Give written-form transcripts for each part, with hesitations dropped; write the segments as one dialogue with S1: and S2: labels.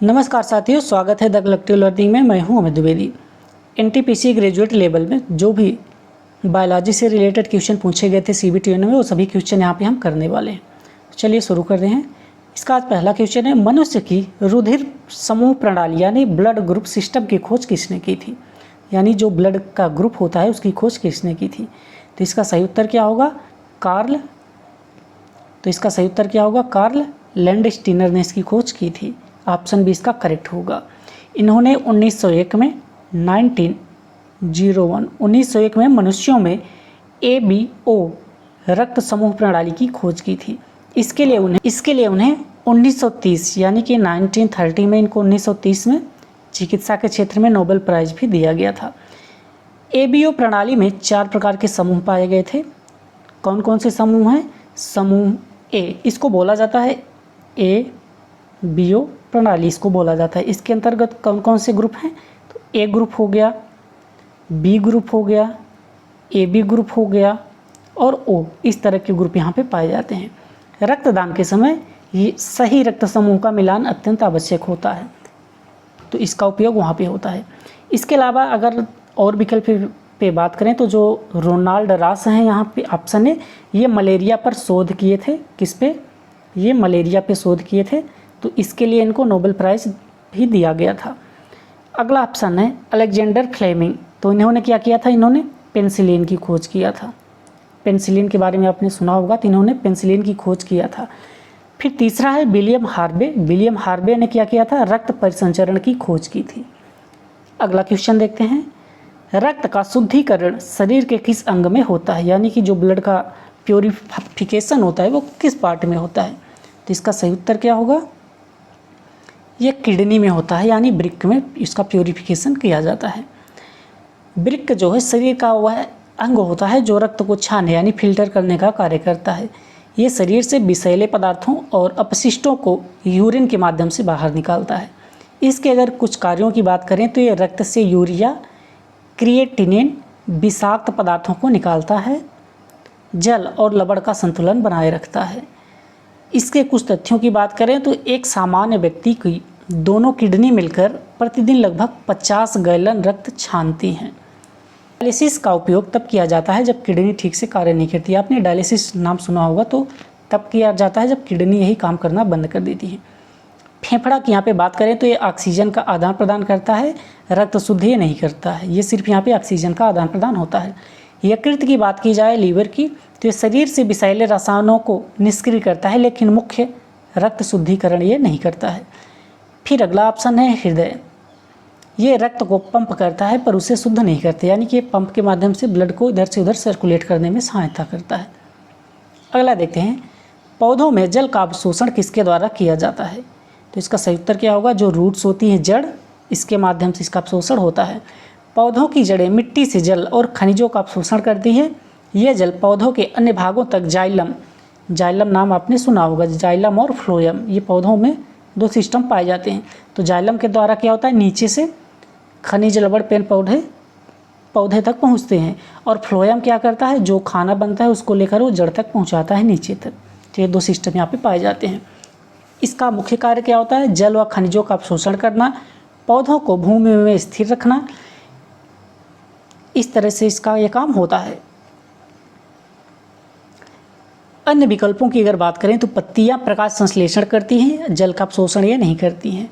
S1: नमस्कार साथियों, स्वागत है द कलेक्टिव लर्निंग में। मैं हूं Amit Dwivedi. NTPC graduate level में जो भी बायोलॉजी से रिलेटेड क्वेश्चन पूछे गए थे सीबीटी में, वो सभी क्वेश्चन यहां पे हम करने वाले हैं। चलिए शुरू कर रहे हैं। इसका आज पहला क्वेश्चन है, मनुष्य की रुधिर समूह प्रणाली यानी ब्लड ग्रुप सिस्टम की खोज किसने की थी? यानी जो ब्लड का ग्रुप होता है उसकी खोज किसने की थी? तो इसका सही उत्तर क्या होगा? कार्ल लैंडस्टीनर ने इसकी खोज की थी। ऑप्शन बी इसका करेक्ट होगा। इन्होंने 1901 में 1901 में मनुष्यों में ABO रक्त समूह प्रणाली की खोज की थी। इसके लिए उन्हें 1930 यानी कि 1930 में इनको 1930 में चिकित्सा के क्षेत्र में नोबेल प्राइज भी दिया गया था। ABO प्रणाली में 4 प्रकार के समूह पाए गए थे। कौन कौन से समूह हैं? समूह A, इसको बोला जाता है ABO प्रणाली, इसको बोला जाता है। इसके अंतर्गत कौन कौन से ग्रुप हैं? तो A ग्रुप हो गया, B ग्रुप हो गया, AB ग्रुप हो गया और O, इस तरह के ग्रुप यहाँ पे पाए जाते हैं। रक्तदान के समय ये सही रक्त समूह का मिलान अत्यंत आवश्यक होता है, तो इसका उपयोग वहाँ पे होता है। इसके अलावा अगर और विकल्प पे बात करें तो जो रोनाल्ड रॉस हैं यहाँ पे ऑप्शन है, ये मलेरिया पर शोध किए थे। किस पे? ये मलेरिया पे शोध किए थे, तो इसके लिए इनको नोबेल प्राइज़ भी दिया गया था। अगला ऑप्शन है अलेक्जेंडर फ्लेमिंग। तो इन्होंने क्या किया था? इन्होंने पेनिसिलिन की खोज किया था। पेनिसिलिन के बारे में आपने सुना होगा, तो इन्होंने पेनिसिलिन की खोज किया था। फिर तीसरा है विलियम हार्वे। विलियम हार्वे ने क्या किया था? रक्त परिसंचरण की खोज की थी। अगला क्वेश्चन देखते हैं, रक्त का शुद्धिकरण शरीर के किस अंग में होता है? यानी कि जो ब्लड का प्योरीफिकेशन होता है वो किस पार्ट में होता है? तो इसका सही उत्तर क्या होगा? ये किडनी में होता है, यानी वृक्क में इसका प्योरीफिकेशन किया जाता है। वृक्क जो है शरीर का वह अंग होता है जो रक्त को छाने यानी फिल्टर करने का कार्य करता है। ये शरीर से विषैले पदार्थों और अपशिष्टों को यूरिन के माध्यम से बाहर निकालता है। इसके अगर कुछ कार्यों की बात करें तो ये रक्त से यूरिया, क्रिएटिनिन, विषाक्त पदार्थों को निकालता है, जल और लवण का संतुलन बनाए रखता है। इसके कुछ तथ्यों की बात करें तो एक सामान्य व्यक्ति की दोनों किडनी मिलकर प्रतिदिन लगभग 50 गैलन रक्त छानती हैं। डायलिसिस का उपयोग तब किया जाता है जब किडनी ठीक से कार्य नहीं करती। आपने डायलिसिस नाम सुना होगा, तो तब किया जाता है जब किडनी यही काम करना बंद कर देती है। फेफड़ा की यहाँ पे बात करें तो ये ऑक्सीजन का आदान प्रदान करता है, रक्त शुद्ध ये नहीं करता है। ये सिर्फ यहाँ पे ऑक्सीजन का आदान प्रदान होता है। यकृत की बात की जाए, लीवर की, तो ये शरीर से विषैले रसायनों को निष्क्रिय करता है, लेकिन मुख्य रक्त शुद्धिकरण ये नहीं करता है। फिर अगला ऑप्शन है हृदय। ये रक्त को पंप करता है पर उसे शुद्ध नहीं करते, यानी कि पंप के माध्यम से ब्लड को इधर से उधर सर्कुलेट करने में सहायता करता है। अगला देखते हैं, पौधों में जल का अवशोषण किसके द्वारा किया जाता है? तो इसका सही उत्तर क्या होगा? जो रूट्स होती हैं, जड़, इसके माध्यम से इसका अवशोषण होता है। पौधों की जड़ें मिट्टी से जल और खनिजों का अवशोषण करती है। यह जल पौधों के अन्य भागों तक जाइलम नाम आपने सुना होगा, जाइलम और फ्लोएम, ये पौधों में 2 सिस्टम पाए जाते हैं। तो जाइलम के द्वारा क्या होता है? नीचे से खनिज लवण पेड़ पौधे तक पहुंचते हैं, और फ्लोएम क्या करता है? जो खाना बनता है उसको लेकर वो जड़ तक पहुंचाता है, नीचे तक। तो ये 2 सिस्टम यहाँ पे पाए जाते हैं। इसका मुख्य कार्य क्या होता है? जल व खनिजों का अवशोषण करना, पौधों को भूमि में स्थिर रखना, इस तरह से इसका ये काम होता है। अन्य विकल्पों की अगर बात करें तो पत्तियां प्रकाश संश्लेषण करती हैं, जल का अवशोषण ये नहीं करती हैं।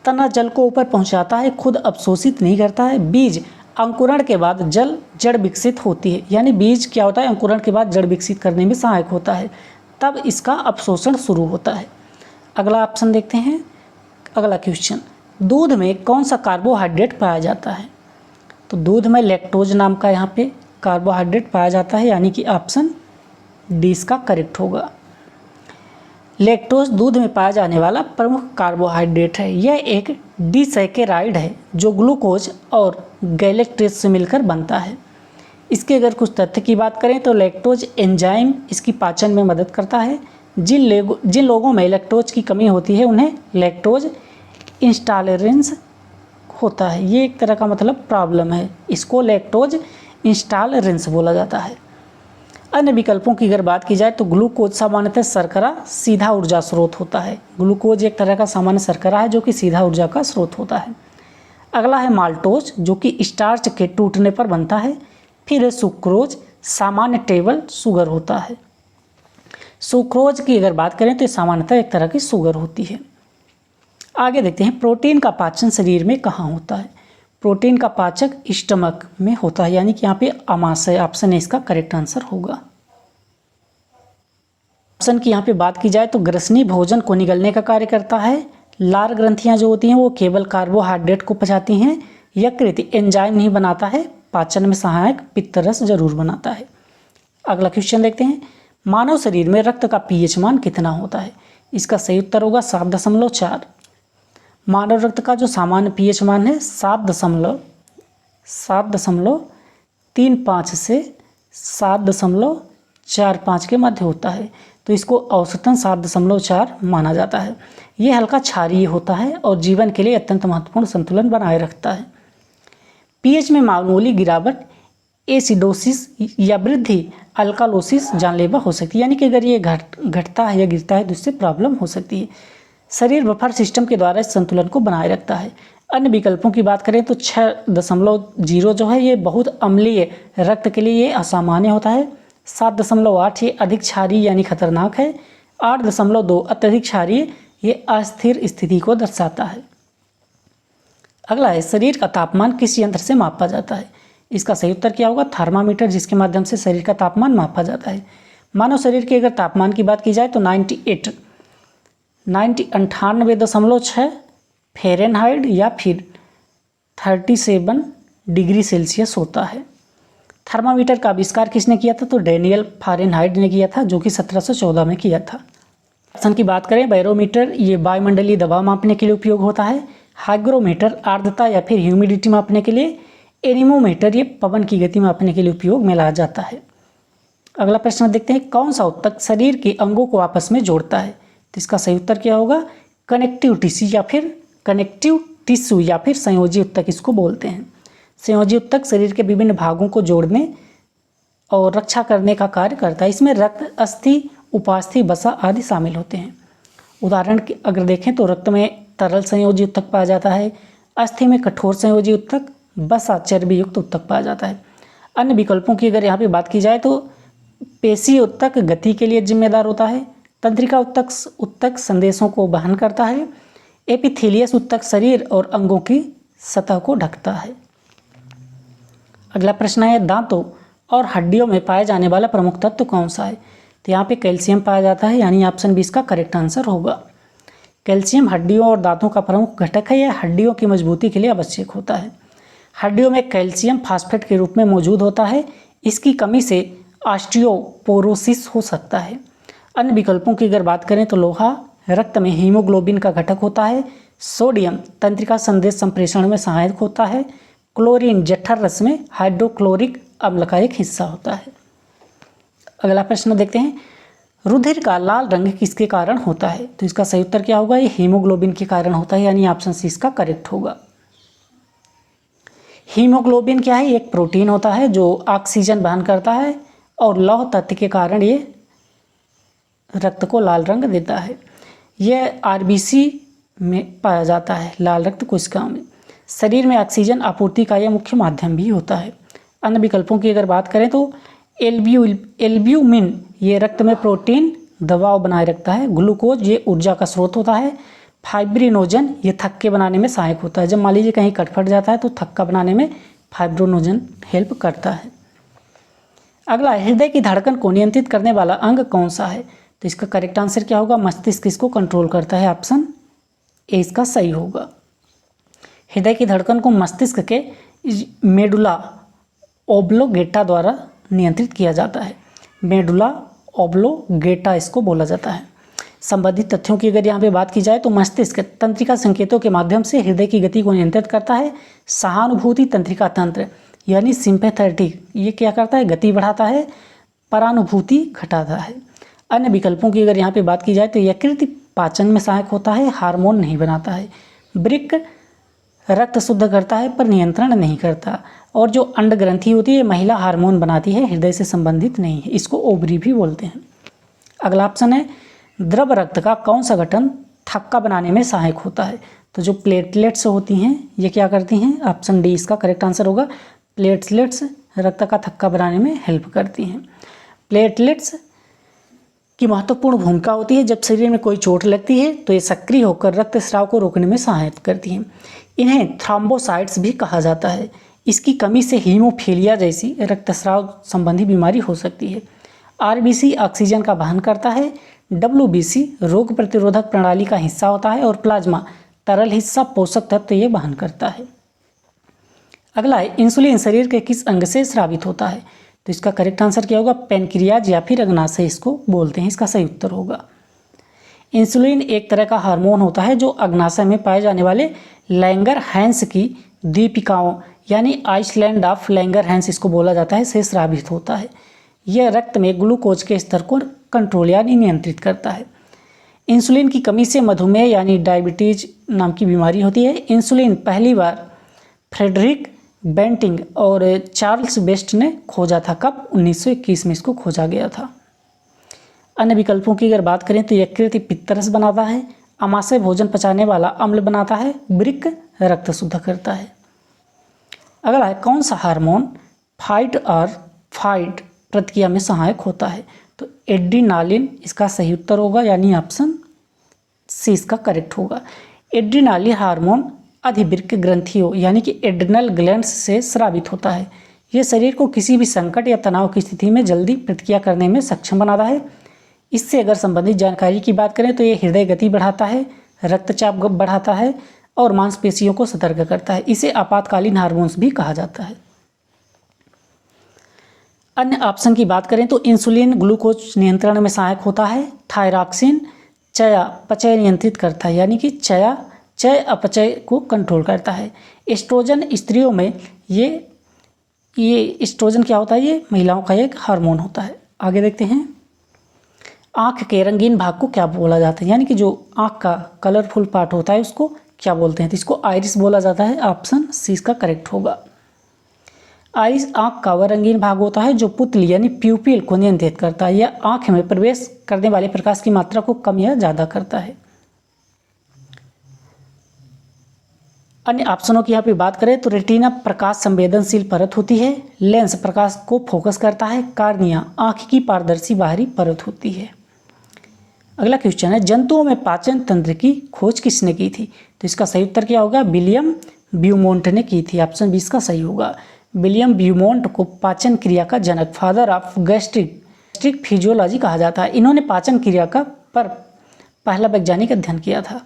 S1: तना जल को ऊपर पहुंचाता है, खुद अवशोषित नहीं करता है। बीज अंकुरण के बाद जड़ विकसित होती है, यानी बीज क्या होता है? अंकुरण के बाद जड़ विकसित करने में सहायक होता है, तब इसका अवशोषण शुरू होता है। अगला ऑप्शन देखते हैं। अगला क्वेश्चन, दूध में कौन सा कार्बोहाइड्रेट पाया जाता है? तो दूध में लैक्टोज नाम का यहाँ पे कार्बोहाइड्रेट पाया जाता है, यानी कि ऑप्शन डी इसका करेक्ट होगा। लैक्टोज दूध में पाया जाने वाला प्रमुख कार्बोहाइड्रेट है। यह एक डिसैकेराइड है जो ग्लूकोज और गैलेक्टेज से मिलकर बनता है। इसके अगर कुछ तथ्य की बात करें तो लैक्टोज एंजाइम इसकी पाचन में मदद करता है। जिन लोगों में लैक्टोज की कमी होती है उन्हें लैक्टोज इंटॉलरेंस होता है। ये एक तरह का मतलब प्रॉब्लम है, इसको लैक्टोज इंटॉलरेंस बोला जाता है। अन्य विकल्पों की अगर बात की जाए तो ग्लूकोज सामान्यतः शर्करा सीधा ऊर्जा स्रोत होता है। ग्लूकोज एक तरह का सामान्य शर्करा है जो कि सीधा ऊर्जा का स्रोत होता है। अगला है माल्टोज जो कि स्टार्च के टूटने पर बनता है। फिर है सुक्रोज, सामान्य टेबल शुगर होता है। सुक्रोज की अगर बात करें तो सामान्यतः एक तरह की शुगर होती है। आगे देखते हैं प्रोटीन का पाचन शरीर में कहाँ होता है। प्रोटीन का पाचक स्टमक में होता है, यानी कि यहाँ पे आमाशय ऑप्शन है इसका करेक्ट आंसर होगा। ऑप्शन की यहाँ पे बात की जाए तो ग्रसनी भोजन को निगलने का कार्य करता है। लार ग्रंथियाँ जो होती हैं वो केवल कार्बोहाइड्रेट को पचाती हैं। यकृत एंजाइम नहीं बनाता है, पाचन में सहायक पित्तरस जरूर बनाता है। अगला क्वेश्चन देखते हैं, मानव शरीर में रक्त का पीएच मान कितना होता है। इसका सही उत्तर होगा 7.4। मानव रक्त का जो सामान्य पीएच मान है 7.35 से 7.45 के मध्य होता है, तो इसको औसतन 7.4 माना जाता है। ये हल्का क्षारीय होता है और जीवन के लिए अत्यंत महत्वपूर्ण संतुलन बनाए रखता है। पीएच में मामूली गिरावट एसिडोसिस या वृद्धि अल्कालोसिस जानलेवा हो सकती है, यानी कि अगर ये घटता है या गिरता है तो इससे प्रॉब्लम हो सकती है। शरीर बफर सिस्टम के द्वारा इस संतुलन को बनाए रखता है। अन्य विकल्पों की बात करें तो 6.0 जो है ये बहुत अम्लीय रक्त के लिए ये असामान्य होता है। 7.8 ये अधिक क्षारीय यानी खतरनाक है। 8.2 अत्यधिक क्षारीय ये अस्थिर स्थिति को दर्शाता है। अगला है शरीर का तापमान किस यंत्र से मापा जाता है। इसका सही उत्तर क्या होगा, थर्मामीटर, जिसके माध्यम से शरीर का तापमान मापा जाता है। मानव शरीर के अगर तापमान की बात की जाए तो 98.6 फ़ारेनहाइट या फिर 37 डिग्री सेल्सियस होता है। थर्मामीटर का आविष्कार किसने किया था, तो डेनियल फ़ारेनहाइट ने किया था, जो कि 1714 में किया था। ऑप्शन की बात करें, बैरोमीटर ये वायुमंडलीय दबाव मापने के लिए उपयोग होता है। हाइग्रोमीटर आर्द्रता या फिर ह्यूमिडिटी मापने के लिए। एनीमोमीटर ये पवन की गति मापने के लिए उपयोग में लाया जाता है। अगला प्रश्न देखते हैं, कौन सा उत्तक शरीर के अंगों को आपस में जोड़ता है। तो इसका सही उत्तर क्या होगा, कनेक्टिव टिश्यू या फिर संयोजी उत्तक इसको बोलते हैं। संयोजी उत्तक शरीर के विभिन्न भागों को जोड़ने और रक्षा करने का कार्य करता है। इसमें रक्त, अस्थि, उपास्थि, वसा आदि शामिल होते हैं। उदाहरण के अगर देखें तो रक्त में तरल संयोजी उत्तक पाया जाता है, अस्थि में कठोर संयोजी उत्तक, वसा चर्बी युक्त उत्तक पाया जाता है। अन्य विकल्पों की अगर यहाँ पे बात की जाए तो पेशी उत्तक गति के लिए जिम्मेदार होता है। तंत्रिका उत्तक संदेशों को वहन करता है। एपिथेलियस उत्तक शरीर और अंगों की सतह को ढकता है। अगला प्रश्न है, दांतों और हड्डियों में पाए जाने वाला प्रमुख तत्व कौन सा है। तो यहाँ पे कैल्शियम पाया जाता है, यानी ऑप्शन 20 का करेक्ट आंसर होगा। कैल्शियम हड्डियों और दांतों का प्रमुख घटक है। यह हड्डियों की मजबूती के लिए आवश्यक होता है। हड्डियों में कैल्शियम फास्फेट के रूप में मौजूद होता है। इसकी कमी से ऑस्टियोपोरोसिस हो सकता है। अन्य विकल्पों की अगर बात करें तो लोहा रक्त में हीमोग्लोबिन का घटक होता है। सोडियम तंत्रिका संदेश संप्रेषण में सहायक होता है। क्लोरीन जठर रस में हाइड्रोक्लोरिक अम्ल का एक हिस्सा होता है। अगला प्रश्न देखते हैं, रुधिर का लाल रंग किसके कारण होता है। तो इसका सही उत्तर क्या होगा, ये हीमोग्लोबिन के कारण होता है, यानी ऑप्शन सी इसका करेक्ट होगा। हीमोग्लोबिन क्या है, एक प्रोटीन होता है जो ऑक्सीजन वहन करता है और लौह तत्व के कारण ये रक्त को लाल रंग देता है। यह आरबीसी में पाया जाता है, लाल रक्त कोशिकाओं में। शरीर में ऑक्सीजन आपूर्ति का यह मुख्य माध्यम भी होता है। अन्य विकल्पों की अगर बात करें तो एल्ब्यूमिन ये रक्त में प्रोटीन दबाव बनाए रखता है। ग्लूकोज ये ऊर्जा का स्रोत होता है। फाइब्रिनोजन ये थक्के बनाने में सहायक होता है। जब मान लीजिए कहीं कटफट जाता है तो थक्का बनाने में फाइब्रिनोजन हेल्प करता है। अगला, हृदय की धड़कन को नियंत्रित करने वाला अंग कौन सा है। तो इसका करेक्ट आंसर क्या होगा, मस्तिष्क इसको कंट्रोल करता है, ऑप्शन ए इसका सही होगा। हृदय की धड़कन को मस्तिष्क के मेडुला ओब्लोगेटा द्वारा नियंत्रित किया जाता है। मेडुला ओब्लोगेटा इसको बोला जाता है। संबंधित तथ्यों की अगर यहाँ पे बात की जाए तो मस्तिष्क तंत्रिका संकेतों के माध्यम से हृदय की गति को नियंत्रित करता है। सहानुभूति तंत्रिका तंत्र यानी सिंपैथेटिक ये क्या करता है, गति बढ़ाता है। परानुभूति घटाता है। अन्य विकल्पों की अगर यहाँ पे बात की जाए तो यकृत पाचन में सहायक होता है, हार्मोन नहीं बनाता है। वृक्क रक्त शुद्ध करता है पर नियंत्रण नहीं करता। और जो अंड ग्रंथि होती है महिला हार्मोन बनाती है, हृदय से संबंधित नहीं है, इसको ओवरी भी बोलते हैं। अगला ऑप्शन है द्रव रक्त का कौन सा गठन थक्का बनाने में सहायक होता है? तो जो प्लेटलेट्स होती हैं ये क्या करती हैं? ऑप्शन डी इसका करेक्ट आंसर होगा। प्लेटलेट्स रक्त का थक्का बनाने में हेल्प करती हैं। प्लेटलेट्स की महत्वपूर्ण भूमिका होती है जब शरीर में कोई चोट लगती है तो ये सक्रिय होकर रक्तस्राव को रोकने में सहायता करती हैं। इन्हें थ्रोम्बोसाइट्स भी कहा जाता है। इसकी कमी से हीमोफीलिया जैसी रक्तस्राव संबंधी बीमारी हो सकती है। आरबीसी ऑक्सीजन का वहन करता है। डब्ल्यूबीसी रोग प्रतिरोधक प्रणाली का हिस्सा होता है और प्लाज्मा तरल हिस्सा पोषक तत्व ये वहन करता है। अगला है इंसुलिन शरीर के किस अंग से स्रावित होता है? तो इसका करेक्ट आंसर क्या होगा? पेनक्रियाज या फिर अग्नाशय इसको बोलते हैं, इसका सही उत्तर होगा। इंसुलिन एक तरह का हार्मोन होता है जो अग्नाशय में पाए जाने वाले लैंगरहैंस की दीपिकाओं यानी आइसलैंड ऑफ लैंगरहैंस इसको बोला जाता है से स्रावित होता है। यह रक्त में ग्लूकोज के स्तर को कंट्रोल यानी नियंत्रित करता है। इंसुलिन की कमी से मधुमेह यानी डायबिटीज नाम की बीमारी होती है। इंसुलिन पहली बार फ्रेडरिक बेंटिंग और चार्ल्स बेस्ट ने खोजा था। कब? 1921 में इसको खोजा गया था। अन्य विकल्पों की अगर बात करें तो यकृत पित्तरस बनाता है, आमाशय भोजन पचाने वाला अम्ल बनाता है, वृक्क रक्त शुद्ध करता है। अगला है कौन सा हार्मोन फाइट और फाइट प्रतिक्रिया में सहायक होता है? तो एड्रीनालिन इसका सही उत्तर होगा यानी ऑप्शन सी इसका करेक्ट होगा। एड्रीनालिन हार्मोन अधिवृक्क ग्रंथियों यानी कि एड्रिनल ग्लैंड्स से स्रावित होता है। यह शरीर को किसी भी संकट या तनाव की स्थिति में जल्दी प्रतिक्रिया करने में सक्षम बनाता है। इससे अगर संबंधित जानकारी की बात करें तो ये हृदय गति बढ़ाता है, रक्तचाप बढ़ाता है और मांसपेशियों को सतर्क करता है। इसे आपातकालीन हार्मोन्स भी कहा जाता है। अन्य ऑप्शन की बात करें तो इंसुलिन ग्लूकोज नियंत्रण में सहायक होता है। थायरॉक्सिन चयापचय नियंत्रित करता है यानी कि चय अपचय को कंट्रोल करता है। एस्ट्रोजन स्त्रियों में ये एस्ट्रोजन क्या होता है? ये महिलाओं का एक हार्मोन होता है। आगे देखते हैं आँख के रंगीन भाग को क्या बोला जाता है? यानी कि जो आँख का कलरफुल पार्ट होता है उसको क्या बोलते हैं? तो इसको आइरिस बोला जाता है। ऑप्शन सी इसका करेक्ट होगा। आइरिस आँख का वह रंगीन भाग होता है जो पुतली यानी प्यूपिल को नियंत्रित करता है। यह आँख में प्रवेश करने वाले प्रकाश की मात्रा को कम या ज़्यादा करता है। अन्य ऑप्शनों की यहाँ पे बात करें तो रेटिना प्रकाश संवेदनशील परत होती है। लेंस प्रकाश को फोकस करता है। कार्निया आँख की पारदर्शी बाहरी परत होती है। अगला क्वेश्चन है जंतुओं में पाचन तंत्र की खोज किसने की थी? तो इसका सही उत्तर क्या होगा? विलियम ब्यूमोंट ने की थी। ऑप्शन बी इसका सही होगा। विलियम ब्यूमोंट को पाचन क्रिया का जनक फादर ऑफ गैस्ट्रिक फिजियोलॉजी कहा जाता है। इन्होंने पाचन क्रिया का पहला वैज्ञानिक अध्ययन किया था।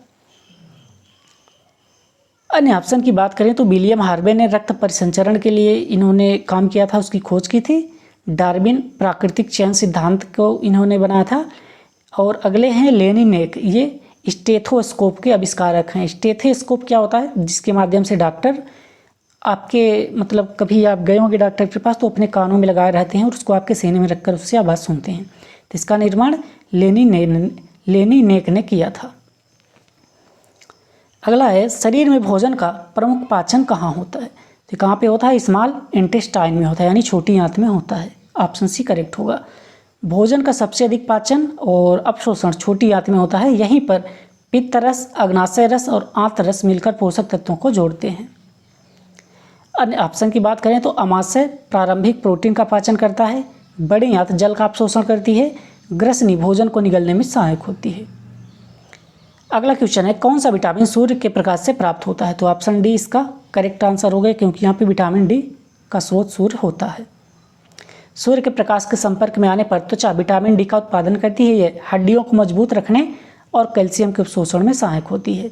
S1: अन्य ऑप्शन की बात करें तो विलियम हार्वे ने रक्त परिसंचरण के लिए इन्होंने काम किया था, उसकी खोज की थी। डार्विन प्राकृतिक चयन सिद्धांत को इन्होंने बनाया था। और अगले हैं लेनिनेक, ये स्टेथोस्कोप के आविष्कारक हैं। स्टेथोस्कोप क्या होता है? जिसके माध्यम से डॉक्टर आपके मतलब कभी आप गए होंगे डॉक्टर के पास तो अपने कानों में लगाए रहते हैं और उसको आपके सीने में रखकर उससे आवाज़ सुनते हैं। तो इसका निर्माण लेनिनेक ने किया था। अगला है शरीर में भोजन का प्रमुख पाचन कहाँ होता है? तो कहाँ पे होता है? स्मॉल इंटेस्टाइन में होता है यानी छोटी आंत में होता है। ऑप्शन सी करेक्ट होगा। भोजन का सबसे अधिक पाचन और अपशोषण छोटी आंत में होता है। यहीं पर पित्त रस, अग्नाशय रस और आंत रस मिलकर पोषक तत्वों को जोड़ते हैं। अन्य ऑप्शन की बात करें तो आमाशय प्रारंभिक प्रोटीन का पाचन करता है। बड़ी आंत जल का अपशोषण करती है। ग्रसनी भोजन को निगलने में सहायक होती है। अगला क्वेश्चन है कौन सा विटामिन सूर्य के प्रकाश से प्राप्त होता है? तो ऑप्शन डी इसका करेक्ट आंसर होगा क्योंकि यहाँ पे विटामिन डी का स्रोत सूर्य होता है। सूर्य के प्रकाश के संपर्क में आने पर त्वचा विटामिन डी का उत्पादन करती है। यह हड्डियों को मजबूत रखने और कैल्शियम के अवशोषण में सहायक होती है।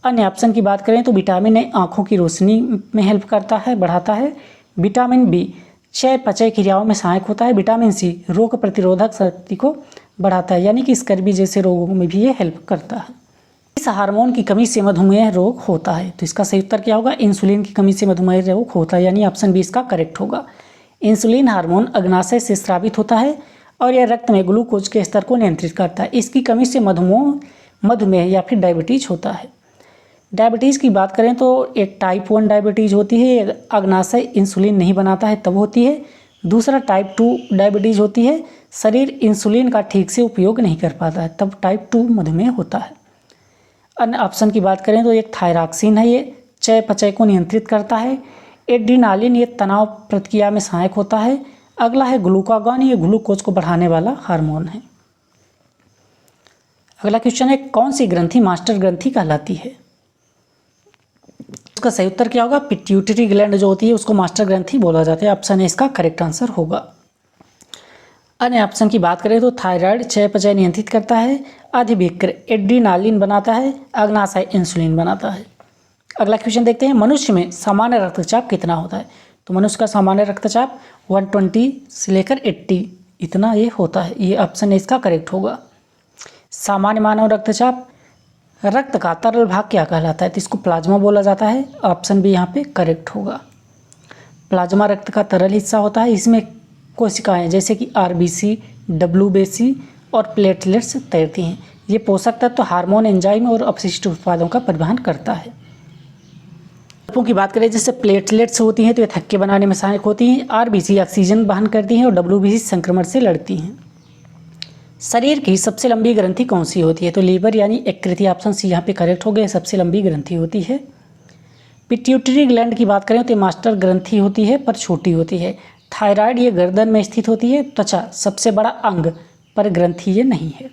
S1: अन्य ऑप्शन की बात करें तो विटामिन ए आँखों की रोशनी में हेल्प करता है, बढ़ाता है। विटामिन बी चयापचय क्रियाओं में सहायक होता है। विटामिन सी रोग प्रतिरोधक शक्ति को बढ़ाता है यानी कि स्कर्वी जैसे रोगों में भी ये हेल्प करता है। इस हार्मोन की कमी से मधुमेह रोग होता है। तो इसका सही उत्तर क्या होगा? इंसुलिन की कमी से मधुमेह रोग होता है यानी ऑप्शन बी इसका करेक्ट होगा। इंसुलिन हार्मोन अग्नाशय से स्रावित होता है और यह रक्त में ग्लूकोज के स्तर को नियंत्रित करता है। इसकी कमी से मधुमेह या फिर डायबिटीज होता है। डायबिटीज़ की बात करें तो एक टाइप 1 डायबिटीज़ होती है, अग्नाशय इंसुलिन नहीं बनाता है तब होती है। दूसरा टाइप 2 डायबिटीज़ होती है, शरीर इंसुलिन का ठीक से उपयोग नहीं कर पाता है तब टाइप 2 मधुमेह होता है। अन्य ऑप्शन की बात करें तो एक थायरॉक्सिन है, ये चयापचय को नियंत्रित करता है। एड्रीनालिन ये तनाव प्रतिक्रिया में सहायक होता है। अगला है ग्लूकागॉन, ये ग्लूकोज को बढ़ाने वाला हार्मोन है। अगला क्वेश्चन है कौन सी ग्रंथि मास्टर ग्रंथि कहलाती है? उसका सही उत्तर क्या होगा? पिट्यूटरी ग्लैंड जो होती है उसको मास्टर ग्रंथि बोला जाता है। ऑप्शन ए इसका करेक्ट आंसर होगा। अन्य ऑप्शन की बात करें तो थायराइड चयापचय नियंत्रित करता है, अधिविक्र एड्रीनालिन बनाता है, अग्नाशय इंसुलिन बनाता है। अगला क्वेश्चन देखते हैं मनुष्य में सामान्य रक्तचाप कितना होता है? तो मनुष्य का सामान्य रक्तचाप 120 से लेकर 80 इतना ये होता है। ये ऑप्शन इसका करेक्ट होगा। सामान्य मानव रक्तचाप, रक्त का तरल भाग क्या कहलाता है? तो इसको प्लाज्मा बोला जाता है। ऑप्शन भी यहाँ पे करेक्ट होगा। प्लाज्मा रक्त का तरल हिस्सा होता है, इसमें कोशिकाएं जैसे कि आरबीसी, डब्ल्यूबीसी और प्लेटलेट्स तैरती हैं। ये पोषक तत्व हार्मोन, एंजाइम और अपशिष्ट उत्पादों का परिवहन करता है। तत्वों की बात करें जैसे प्लेटलेट्स होती हैं तो ये थक्के बनाने में सहायक होती हैं, आरबीसी ऑक्सीजन वहन करती हैं और डब्ल्यूबीसी संक्रमण से लड़ती हैं। शरीर की सबसे लंबी ग्रंथि कौन सी होती है? तो लीवर यानी यकृत, ऑप्शन सी यहाँ पे करेक्ट हो गया, सबसे लंबी ग्रंथि होती है। पिट्यूटरी ग्लैंड की बात करें तो मास्टर ग्रंथि होती है पर छोटी होती है। थायराइड ये गर्दन में स्थित होती है। त्वचा सबसे बड़ा अंग पर ग्रंथि ये नहीं है।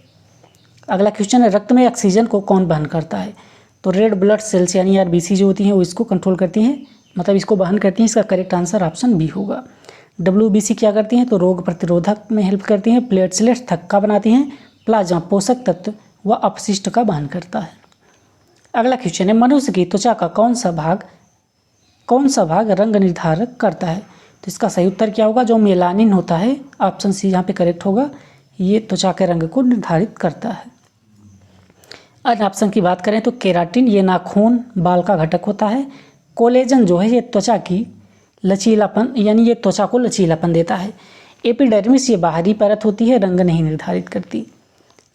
S1: अगला क्वेश्चन है रक्त में ऑक्सीजन को कौन वहन करता है? तो रेड ब्लड सेल्स यानी आरबीसी जो होती हैं वो इसको कंट्रोल करती हैं, मतलब इसको वहन करती हैं। इसका करेक्ट आंसर ऑप्शन बी होगा। डब्ल्यूबीसी क्या करती हैं? तो रोग प्रतिरोधक में हेल्प करती हैं। प्लेटलेट्स थक्का बनाती हैं। प्लाज्मा पोषक तत्व व अपशिष्ट का वहन करता है। अगला क्वेश्चन है मनुष्य की त्वचा का कौन सा भाग रंग निर्धारक करता है? तो इसका सही उत्तर क्या होगा? जो मेलानिन होता है। ऑप्शन सी यहाँ पे करेक्ट होगा। ये त्वचा के रंग को निर्धारित करता है। अन्य ऑप्शन की बात करें तो केराटिन ये नाखून बाल का घटक होता है। कोलेजन जो है ये त्वचा की लचीलापन यानी ये त्वचा को लचीलापन देता है। एपिडर्मिस ये बाहरी परत होती है, रंग नहीं निर्धारित करती।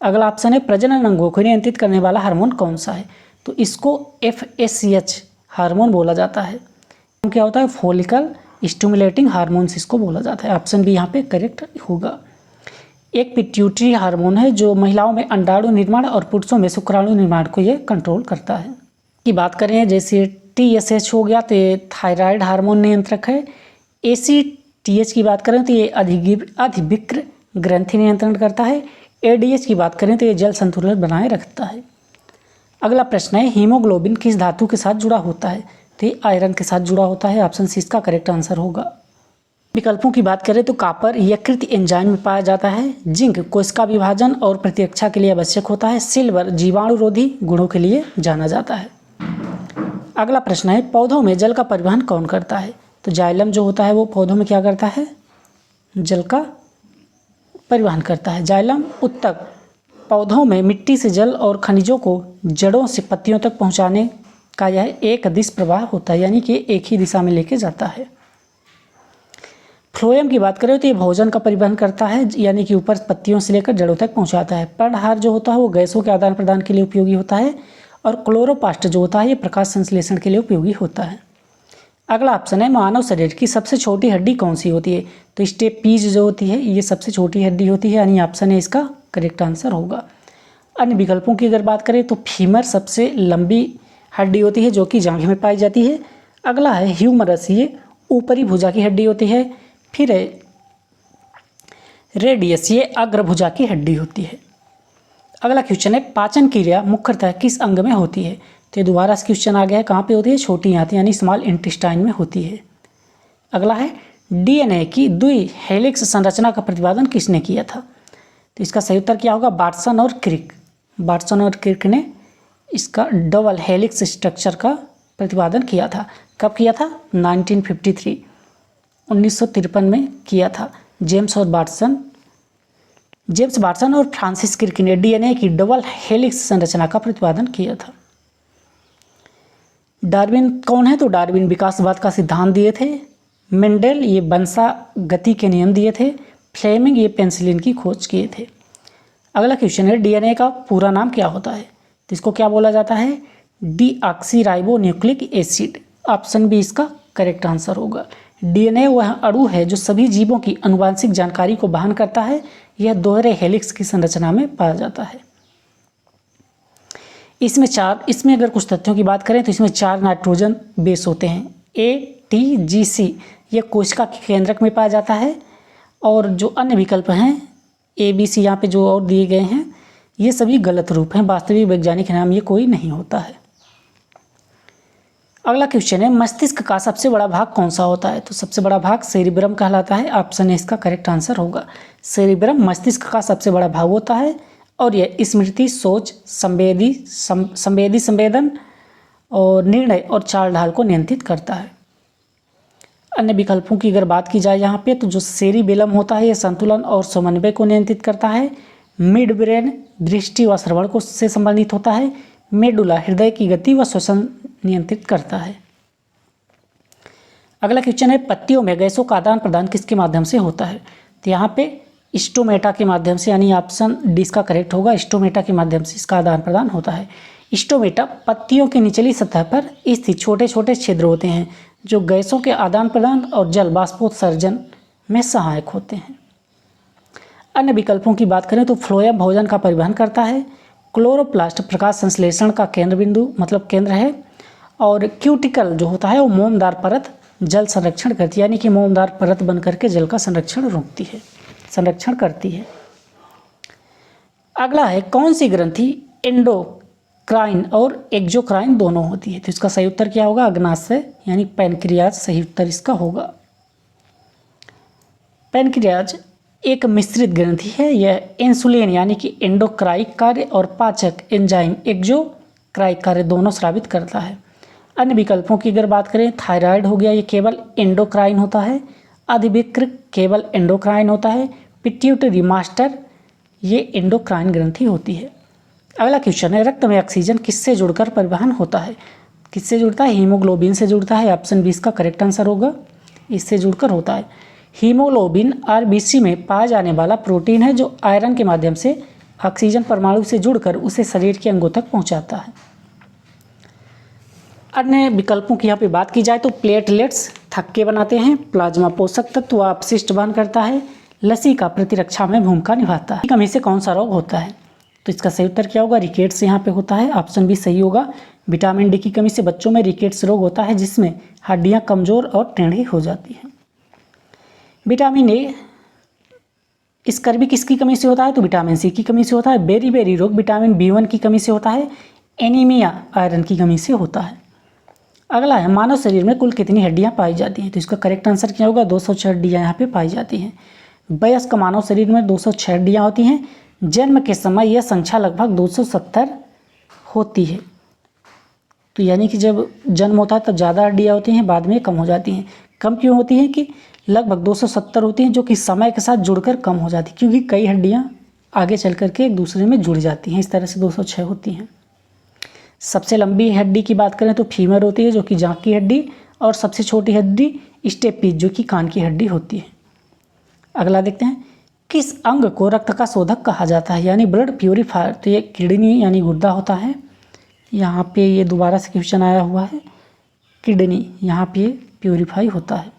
S1: अगला ऑप्शन है प्रजनन अंगों को नियंत्रित करने वाला हार्मोन कौन सा है? तो इसको FSH हार्मोन बोला जाता है। क्या होता है? फॉलिकल स्टिमुलेटिंग हार्मोन्स इसको बोला जाता है। ऑप्शन बी यहाँ पे करेक्ट होगा। एक पिट्यूटरी हार्मोन है जो महिलाओं में अंडाणु निर्माण और पुरुषों में शुक्राणु निर्माण को ये कंट्रोल करता है। की बात करें जैसे TSH हो गया तो ये थायराइड हार्मोन नियंत्रक है। ACTH की बात करें तो ये अधिविक्र ग्रंथि नियंत्रण करता है। ADH की बात करें तो ये जल संतुलन बनाए रखता है। अगला प्रश्न है हीमोग्लोबिन किस धातु के साथ जुड़ा होता है? तो ये आयरन के साथ जुड़ा होता है। ऑप्शन सी इसका करेक्ट आंसर होगा। विकल्पों की बात करें तो कॉपर यकृत एंजाइम में पाया जाता है। जिंक कोशिका विभाजन और प्रतिरक्षा के लिए आवश्यक होता है। सिल्वर जीवाणुरोधी गुणों के लिए जाना जाता है। अगला प्रश्न है पौधों में जल का परिवहन कौन करता है? तो जाइलम जो होता है वो पौधों में क्या करता है? जल का परिवहन करता है। जाइलम उत्तक पौधों में मिट्टी से जल और खनिजों को जड़ों से पत्तियों तक पहुंचाने का यह एक दिश प्रवाह होता है, यानी कि एक ही दिशा में लेके जाता है। फ्लोएम की बात करें तो ये भोजन का परिवहन करता है, यानी कि ऊपर पत्तियों से लेकर जड़ों तक पहुंचाता है। पर्णहार जो होता है वो गैसों के आदान प्रदान के लिए उपयोगी होता है। और क्लोरोप्लास्ट जो होता है ये प्रकाश संश्लेषण के लिए उपयोगी होता है। अगला ऑप्शन है मानव शरीर की सबसे छोटी हड्डी कौन सी होती है? तो स्टेपीज जो होती है ये सबसे छोटी हड्डी होती है, यानी ऑप्शन है इसका करेक्ट आंसर होगा। अन्य विकल्पों की अगर बात करें तो फीमर सबसे लंबी हड्डी होती है जो कि जांघ में पाई जाती है। अगला है ह्यूमरस ये ऊपरी भुजा की हड्डी होती है। फिर है रेडियस ये अग्रभुजा की हड्डी होती है। अगला क्वेश्चन है पाचन क्रिया मुख्यतः किस अंग में होती है? तो ये दोबारा से क्वेश्चन आ गया है, कहाँ पे होती है? छोटी आंत यानी स्मॉल इंटेस्टाइन में होती है। अगला है DNA की द्वि हेलिक्स संरचना का प्रतिपादन किसने किया था? तो इसका सही उत्तर क्या होगा? वाटसन और क्रिक। वाटसन और क्रिक ने इसका डबल हेलिक्स स्ट्रक्चर का प्रतिपादन किया था। कब किया था? 1953 में किया था। जेम्स वाटसन और फ्रांसिस क्रिक ने DNA की डबल हेलिक्स संरचना का प्रतिपादन किया था। डार्विन कौन है? तो डार्विन विकासवाद का सिद्धांत दिए थे। मेंडेल ये वंशागति के नियम दिए थे। फ्लेमिंग ये पेंसिलिन की खोज किए थे। अगला क्वेश्चन है DNA का पूरा नाम क्या होता है? तो इसको क्या बोला जाता है? Deoxyribonucleic acid. ऑप्शन बी इसका करेक्ट आंसर होगा। डीएनए वह अणु है जो सभी जीवों की आनुवांशिक जानकारी को वहन करता है। यह दोहरे हेलिक्स की संरचना में पाया जाता है। इसमें अगर कुछ तथ्यों की बात करें तो इसमें 4 नाइट्रोजन बेस होते हैं। ATGC यह कोशिका के केंद्रक में पाया जाता है। और जो अन्य विकल्प हैं ABC यहाँ पे जो और दिए गए हैं ये सभी गलत रूप हैं। वास्तविक वैज्ञानिक नाम ये कोई नहीं होता है। अगला क्वेश्चन है, मस्तिष्क का सबसे बड़ा भाग कौन सा होता है? तो सबसे बड़ा भाग सेरिब्रम कहलाता है। ऑप्शन ए इसका करेक्ट आंसर होगा। सेरिब्रम मस्तिष्क का सबसे बड़ा भाग होता है और यह स्मृति, सोच, संवेदन और निर्णय और चाल ढाल को नियंत्रित करता है। अन्य विकल्पों की अगर बात की जाए यहाँ पे तो जो सेरिबेलम होता है यह संतुलन और समन्वय को नियंत्रित करता है। मिड ब्रेन दृष्टि व श्रवण को से संबंधित होता है। मेडुला हृदय की गति व श्वसन नियंत्रित करता है। अगला क्वेश्चन है, पत्तियों में गैसों का आदान प्रदान किसके माध्यम से होता है? तो यहाँ पे स्टोमेटा के माध्यम से, यानी ऑप्शन डी इसका करेक्ट होगा। स्टोमेटा के माध्यम से इसका आदान प्रदान होता है। स्टोमेटा पत्तियों की निचली सतह पर स्थित छोटे छोटे छिद्र होते हैं जो गैसों के आदान प्रदान और जल बाष्पोत्सर्जन में सहायक होते हैं। अन्य विकल्पों की बात करें तो फ्लोएम भोजन का परिवहन करता है। क्लोरोप्लास्ट प्रकाश संश्लेषण का केंद्र बिंदु मतलब केंद्र है। और क्यूटिकल जो होता है वो मोमदार परत जल संरक्षण करती है, यानी कि मोमदार परत बन करके जल का संरक्षण करती है। अगला है, कौन सी ग्रंथि एंडोक्राइन और एक्सोक्राइन दोनों होती है? तो इसका सही उत्तर क्या होगा? अग्नाशय यानी पैनक्रियाज सही उत्तर इसका होगा। पैनक्रियाज एक मिश्रित ग्रंथि है। यह इंसुलिन यानी कि एंडोक्राइक कार्य और पाचक एंजाइम एक्सोक्राइक कार्य दोनों स्रावित करता है। अन्य विकल्पों की अगर बात करें, थायराइड हो गया, ये केवल एंडोक्राइन होता है। अधिवृक्क केवल एंडोक्राइन होता है। पिट्यूटरी मास्टर ये एंडोक्राइन ग्रंथि होती है। अगला क्वेश्चन है, रक्त में ऑक्सीजन किससे जुड़कर परिवहन होता है? किससे जुड़ता है? हीमोग्लोबिन से जुड़ता है। ऑप्शन बी इसका करेक्ट आंसर होगा। इससे जुड़कर होता है। हीमोग्लोबिन आरबीसी में पाया जाने वाला प्रोटीन है जो आयरन के माध्यम से ऑक्सीजन परमाणु से जुड़कर उसे शरीर के अंगों तक पहुंचाता है। अन्य विकल्पों की यहाँ पे बात की जाए तो प्लेटलेट्स थक्के बनाते हैं। प्लाज्मा पोषक तत्व व अपशिष्ट वहन करता है। लसिका प्रतिरक्षा में भूमिका निभाता है। कमी से कौन सा रोग होता है? तो इसका सही उत्तर क्या होगा? रिकेट्स यहाँ पे होता है। ऑप्शन बी सही होगा। विटामिन डी की कमी से बच्चों में रिकेट्स रोग होता है जिसमें हड्डियाँ कमजोर और टेढ़ी हो जाती हैं। विटामिन ए स्कर्वी किसकी कमी से होता है? तो विटामिन सी की कमी से होता है। बेरी रोग विटामिन B1 की कमी से होता है। एनीमिया आयरन की कमी से होता है। अगला है, मानव शरीर में कुल कितनी हड्डियां पाई जाती हैं? तो इसका करेक्ट आंसर क्या होगा? 206 हड्डियां यहाँ पे पाई जाती हैं। वयस्क मानव शरीर में 206 हड्डियां होती हैं। जन्म के समय यह संख्या लगभग 270 होती है। तो यानी कि जब जन्म होता है तब ज़्यादा हड्डियाँ होती हैं, बाद में कम हो जाती हैं। कम क्यों होती हैं? कि लगभग 270 होती हैं जो कि समय के साथ जुड़कर कम हो जाती हैं, क्योंकि कई हड्डियाँ आगे चल करके एक दूसरे में जुड़ जाती हैं। इस तरह से 206 होती हैं। सबसे लंबी हड्डी की बात करें तो फीमर होती है जो कि जांघ की हड्डी, और सबसे छोटी हड्डी स्टेपीज जो कि कान की हड्डी होती है। अगला देखते हैं, किस अंग को रक्त का शोधक कहा जाता है, यानी ब्लड प्योरीफायर? तो ये किडनी यानी गुर्दा होता है। यहाँ पे ये दोबारा से क्वेश्चन आया हुआ है, किडनी यहाँ पे प्योरीफाई होता है।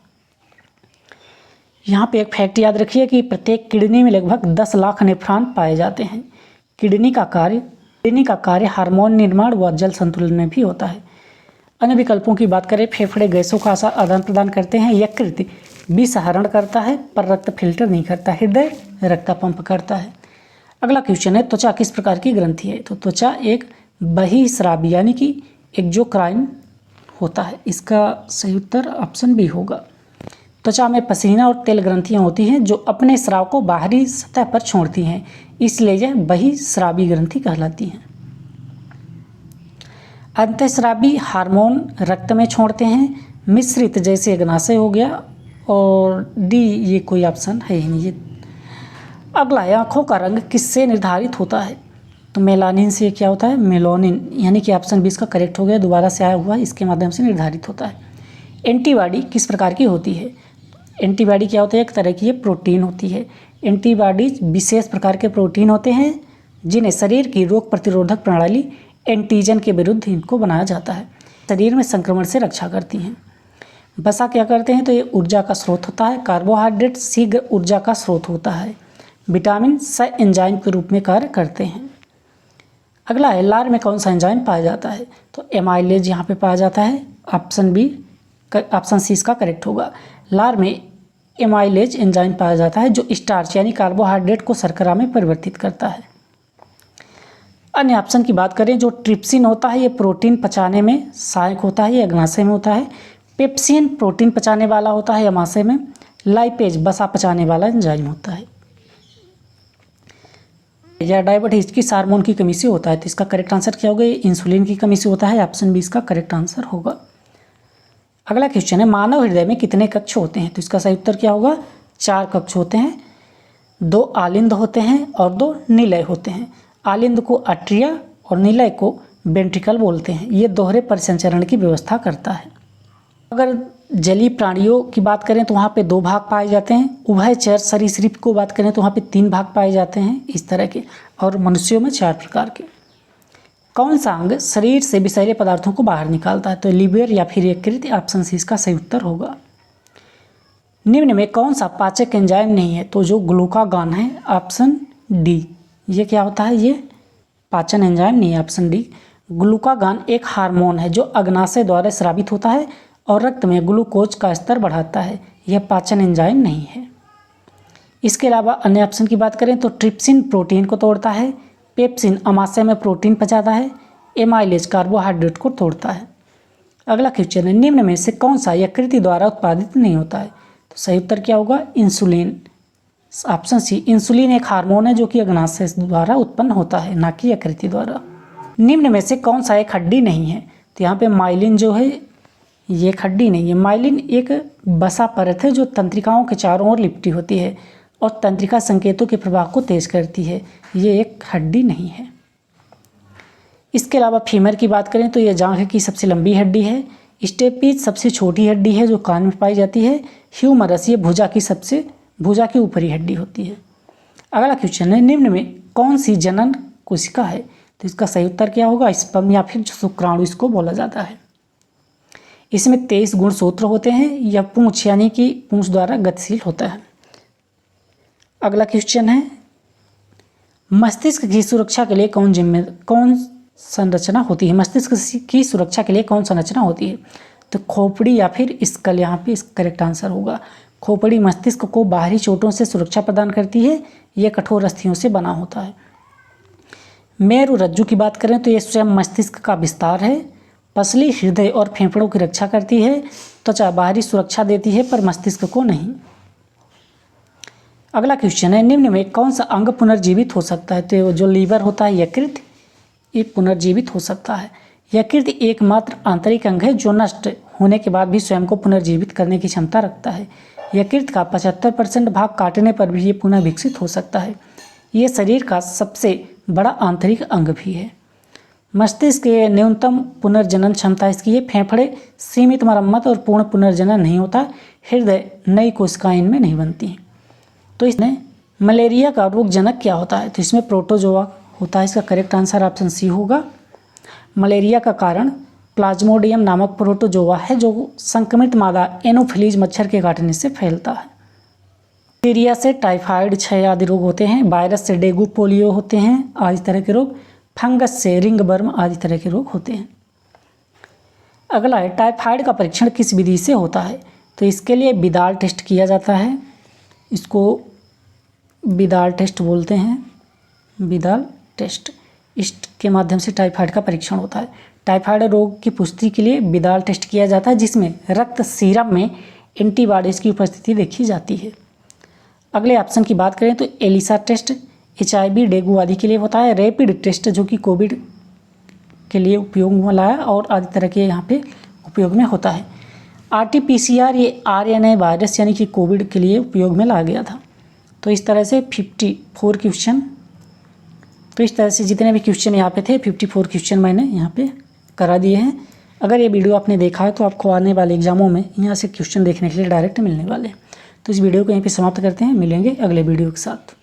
S1: यहाँ पे एक फैक्ट याद रखिए कि प्रत्येक किडनी में लगभग 10 लाख नेफ्रॉन पाए जाते हैं। किडनी का कार्य हार्मोन निर्माण व जल संतुलन में भी होता है। अन्य विकल्पों की बात करें, फेफड़े गैसों का आदान प्रदान करते हैं। यकृत विसहरण करता है पर रक्त फिल्टर नहीं करता। हृदय रक्त पंप करता है। अगला क्वेश्चन है, त्वचा किस प्रकार की ग्रंथि है? तो त्वचा एक बहिस्रावी यानी कि एक्सोक्राइन होता है। इसका सही उत्तर ऑप्शन बी होगा। त्वचा में पसीना और तेल ग्रंथियां होती हैं जो अपने स्राव को बाहरी सतह पर छोड़ती हैं, इसलिए यह बहिस्रावी ग्रंथि कहलाती हैं। अंतःस्रावी हार्मोन रक्त में छोड़ते हैं। मिश्रित जैसे अग्नाशय हो गया, और डी ये कोई ऑप्शन है ही नहीं। ये अगला है, आँखों का रंग किससे निर्धारित होता है? तो मेलानिन से क्या होता है? मेलानिन, यानी कि ऑप्शन बी इसका करेक्ट हो गया। दोबारा से आया हुआ है, इसके माध्यम से निर्धारित होता है। एंटीबॉडी किस प्रकार की होती है? एंटीबॉडी क्या होता है? एक तरह की ये प्रोटीन होती है। एंटीबॉडीज विशेष प्रकार के प्रोटीन होते हैं जिन्हें शरीर की रोग प्रतिरोधक प्रणाली एंटीजन के विरुद्ध इनको बनाया जाता है। शरीर में संक्रमण से रक्षा करती हैं। वसा क्या करते हैं, तो ये ऊर्जा का स्रोत होता है। कार्बोहाइड्रेट शीघ्र ऊर्जा का स्रोत होता है। विटामिन सह एंजाइम के रूप में कार्य करते हैं। अगला है लार में कौन सा एंजाइम पाया जाता है, तो एमाइलेज यहाँ पे पाया जाता है। ऑप्शन बी, ऑप्शन सी इसका करेक्ट होगा। लार में एमाइलेज एंजाइम पाया जाता है जो स्टार्च यानी कार्बोहाइड्रेट को शर्करा में परिवर्तित करता है। अन्य ऑप्शन की बात करें, जो ट्रिप्सिन होता है ये प्रोटीन पचाने में सहायक होता है, ये अग्नाशय में होता है। पेप्सिन प्रोटीन पचाने वाला होता है अमाशय में। लाइपेज वसा पचाने वाला एंजाइम होता है। या डायबिटीज किस हार्मोन की कमी से होता है, तो इसका करेक्ट आंसर क्या होगा, इंसुलिन की कमी से होता है। ऑप्शन बी इसका करेक्ट आंसर होगा। अगला क्वेश्चन है मानव हृदय में कितने कक्ष होते हैं, तो इसका सही उत्तर क्या होगा, 4 कक्ष होते हैं। 2 आलिंद होते हैं और 2 निलय होते हैं। आलिंद को अट्रिया और निलय को वेंट्रिकल बोलते हैं। ये दोहरे परिसंचरण की व्यवस्था करता है। अगर जलीय प्राणियों की बात करें तो वहाँ पे 2 भाग पाए जाते हैं। उभयचर सरीसृप को बात करें तो वहाँ पे 3 भाग पाए जाते हैं इस तरह के, और मनुष्यों में 4 प्रकार के। कौन सा अंग शरीर से विषैले पदार्थों को बाहर निकालता है, तो लिवर या फिर यकृत। ऑप्शन सी इसका सही उत्तर होगा। निम्न में कौन सा पाचक एंजाइम नहीं है, तो जो ग्लूकागॉन है। ऑप्शन डी, ये क्या होता है, ये पाचन एंजाइम नहीं है। ऑप्शन डी, ग्लूकागॉन एक हार्मोन है जो अग्नाशय द्वारा स्रावित होता है और रक्त में ग्लूकोज का स्तर बढ़ाता है। यह पाचन एंजाइम नहीं है। इसके अलावा अन्य ऑप्शन की बात करें तो ट्रिप्सिन प्रोटीन को तोड़ता है। पेप्सिन अमाशय में प्रोटीन पचाता है। एमाइलेज कार्बोहाइड्रेट को तोड़ता है। अगला क्वेश्चन है निम्न में से कौन सा यकृत द्वारा उत्पादित नहीं होता है, तो सही उत्तर क्या होगा, इंसुलिन। ऑप्शन सी, इंसुलिन एक हार्मोन है जो कि अग्नाशय द्वारा उत्पन्न होता है, ना कि यकृत द्वारा। निम्न में से कौन सा एक हड्डी नहीं है, तो यहाँ पे माइलिन जो है ये एक हड्डी नहीं है। माइलिन एक वसा परत है जो तंत्रिकाओं के चारों ओर लिपटी होती है और तंत्रिका संकेतों के प्रवाह को तेज करती है। ये एक हड्डी नहीं है। इसके अलावा फीमर की बात करें तो ये जांघ की सबसे लंबी हड्डी है। स्टेपीज सबसे छोटी हड्डी है जो कान में पाई जाती है। ह्यूमरस ये भुजा की ऊपरी हड्डी होती है। अगला क्वेश्चन है निम्न में कौन सी जनन कोशिका है, तो इसका सही उत्तर क्या होगा, स्पर्म या फिर शुक्राणु इसको बोला जाता है। इसमें 23 गुणसूत्र होते हैं। यह पूंछ यानी कि पूंछ द्वारा गतिशील होता है। अगला क्वेश्चन है मस्तिष्क की सुरक्षा के लिए कौन संरचना होती है। मस्तिष्क की सुरक्षा के लिए कौन संरचना होती है, तो खोपड़ी या फिर स्कल यहाँ पे इसका करेक्ट आंसर होगा। खोपड़ी मस्तिष्क को बाहरी चोटों से सुरक्षा प्रदान करती है। यह कठोर अस्थियों से बना होता है। मेरु रज्जु की बात करें तो यह स्वयं मस्तिष्क का विस्तार है। पसली हृदय और फेफड़ों की रक्षा करती है। त्वचा बाहरी सुरक्षा देती है पर मस्तिष्क को नहीं। अगला क्वेश्चन है निम्न में कौन सा अंग पुनर्जीवित हो सकता है, तो जो लीवर होता है यकृत, ये पुनर्जीवित हो सकता है। यकृत एकमात्र आंतरिक अंग है जो नष्ट होने के बाद भी स्वयं को पुनर्जीवित करने की क्षमता रखता है। यकृत का 75% भाग काटने पर भी ये पुनः विकसित हो सकता है। ये शरीर का सबसे बड़ा आंतरिक अंग भी है। मस्तिष्क के न्यूनतम पुनर्जनन क्षमता इसकी है। फेफड़े सीमित मरम्मत और पूर्ण पुनर्जनन नहीं होता। हृदय नई कोशिकाएं इनमें नहीं बनती हैं। तो इसमें मलेरिया का रोगजनक क्या होता है, तो इसमें प्रोटोजोआ होता है। इसका करेक्ट आंसर ऑप्शन सी होगा। मलेरिया का कारण प्लाज्मोडियम नामक प्रोटोजोआ है जो संक्रमित मादा एनोफिलीज मच्छर के काटने से फैलता है। बैक्टीरिया से टाइफाइड, क्षय आदि रोग होते हैं। वायरस से डेंगू, पोलियो होते हैं आदि तरह के रोग। फंगस से रिंगवर्म आदि तरह के रोग होते हैं। अगला है टाइफाइड का परीक्षण किस विधि से होता है, तो इसके लिए बिदाल टेस्ट किया जाता है। इसको बिदाल टेस्ट बोलते हैं। बिदाल टेस्ट, इसके माध्यम से टाइफाइड का परीक्षण होता है। टाइफाइड रोग की पुष्टि के लिए बिदाल टेस्ट किया जाता है जिसमें रक्त सीरम में एंटीबॉडीज़ की उपस्थिति देखी जाती है। अगले ऑप्शन की बात करें तो एलिसा टेस्ट HIV, डेंगू आदि के लिए होता है। रैपिड टेस्ट जो कि कोविड के लिए उपयोग में लाया और आदि तरह के यहाँ पे उपयोग में होता है। RT-PCR ये RNA वायरस यानी कि कोविड के लिए उपयोग में लाया गया था। तो इस तरह से 54 क्वेश्चन, तो इस तरह से जितने भी क्वेश्चन यहाँ पे थे 54 क्वेश्चन मैंने यहाँ पे करा दिए हैं। अगर ये वीडियो आपने देखा है तो आपको आने वाले एग्जामों में यहाँ से क्वेश्चन देखने के लिए डायरेक्ट मिलने वाले हैं। तो इस वीडियो को यहीं पे समाप्त करते हैं। मिलेंगे अगले वीडियो के साथ।